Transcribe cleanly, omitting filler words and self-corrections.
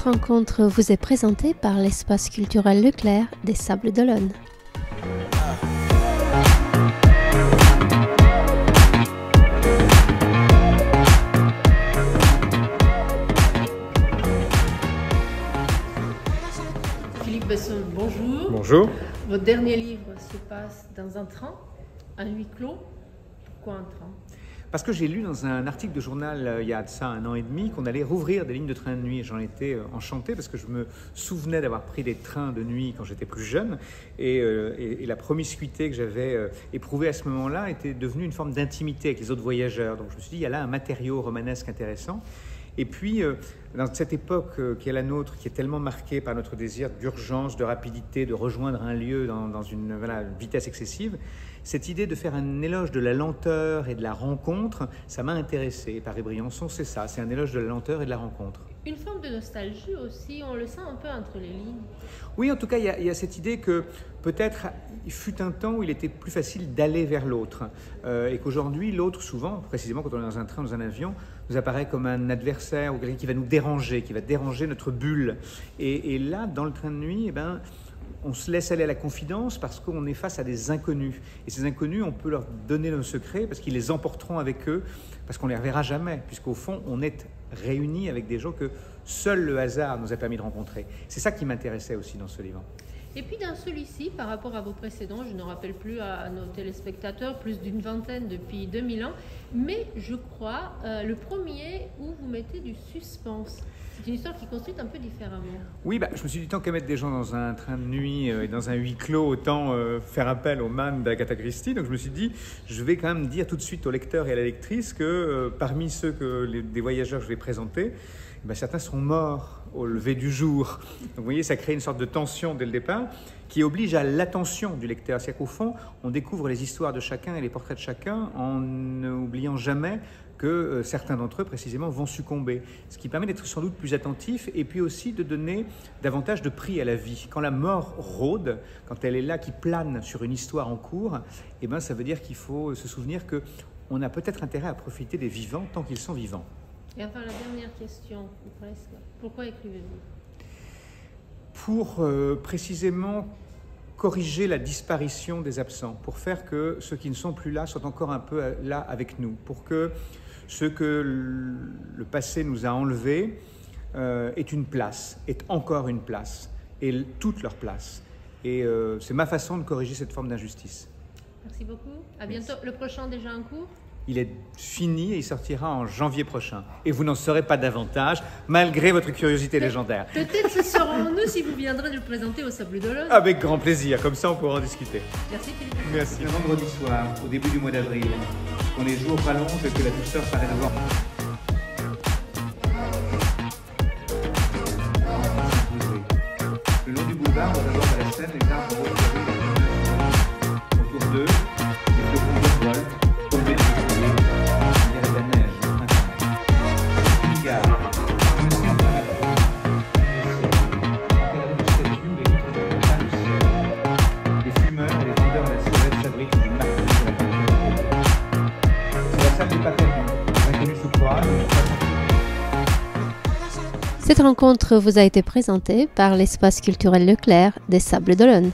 rencontre vous est présentée par l'espace culturel Leclerc des Sables d'Olonne. Philippe Besson, bonjour. Bonjour. Votre dernier livre se passe dans un train, un huis clos. Pourquoi un train ? Parce que j'ai lu dans un article de journal il y a de ça 1 an et demi qu'on allait rouvrir des lignes de train de nuit. J'en étais enchanté parce que je me souvenais d'avoir pris des trains de nuit quand j'étais plus jeune et la promiscuité que j'avais éprouvée à ce moment-là était devenue une forme d'intimité avec les autres voyageurs. Donc je me suis dit, il y a là un matériau romanesque intéressant. Et puis, dans cette époque qui est la nôtre, qui est tellement marquée par notre désir d'urgence, de rapidité, de rejoindre un lieu dans une vitesse excessive, cette idée de faire un éloge de la lenteur et de la rencontre, ça m'a intéressé. Paris Briançon, c'est ça, c'est un éloge de la lenteur et de la rencontre. Une forme de nostalgie aussi, on le sent un peu entre les lignes. Oui, en tout cas, il y a cette idée que peut-être il fut un temps où il était plus facile d'aller vers l'autre et qu'aujourd'hui, l'autre, souvent, précisément quand on est dans un train, dans un avion, nous apparaît comme un adversaire ou quelqu'un qui va nous déranger, qui va déranger notre bulle. Et là, dans le train de nuit, on se laisse aller à la confidence parce qu'on est face à des inconnus. Et ces inconnus, on peut leur donner nos secrets parce qu'ils les emporteront avec eux, parce qu'on ne les reverra jamais, puisqu'au fond, on est réunis avec des gens que seul le hasard nous a permis de rencontrer. C'est ça qui m'intéressait aussi dans ce livre. Et puis dans celui-ci, par rapport à vos précédents, je ne rappelle plus à nos téléspectateurs, plus d'une vingtaine depuis 2000 ans, mais je crois le premier où vous mettez du suspense. C'est une histoire qui est construite un peu différemment. Oui, je me suis dit, tant qu'à mettre des gens dans un train de nuit et dans un huis clos, autant faire appel au man d'Agatha Christie. Donc je me suis dit, je vais quand même dire tout de suite au lecteur et à la lectrice que parmi ceux des voyageurs que je vais présenter, certains seront morts au lever du jour. Donc vous voyez, ça crée une sorte de tension dès le départ qui oblige à l'attention du lecteur. C'est-à-dire qu'au fond, on découvre les histoires de chacun et les portraits de chacun en n'oubliant jamais que certains d'entre eux, précisément, vont succomber. Ce qui permet d'être sans doute plus attentif et puis aussi de donner davantage de prix à la vie. Quand la mort rôde, quand elle est là, qui plane sur une histoire en cours, ça veut dire qu'il faut se souvenir qu'on a peut-être intérêt à profiter des vivants tant qu'ils sont vivants. Et enfin, la dernière question, presque. Pourquoi écrivez-vous ? Pour précisément corriger la disparition des absents, pour faire que ceux qui ne sont plus là soient encore un peu là avec nous, pour que ce que le passé nous a enlevé ait une place, ait encore une place, et toute leur place. Et c'est ma façon de corriger cette forme d'injustice. Merci beaucoup. À bientôt. Merci. Le prochain déjà en cours ? Il est fini et il sortira en janvier prochain. Et vous n'en saurez pas davantage, malgré votre curiosité légendaire. Peut-être ce serons-nous si vous viendrez nous le présenter au Sables d'Olonne. Avec grand plaisir, comme ça on pourra en discuter. Merci Philippe. Merci. Le vendredi soir, au début du mois d'avril, quand les jours rallongent et que la douceur paraît devoir... Le long du boulevard, on aborde à la scène les arbres roses autour d'eux, les flocons de vol. Cette rencontre vous a été présentée par l'espace culturel Leclerc des Sables d'Olonne.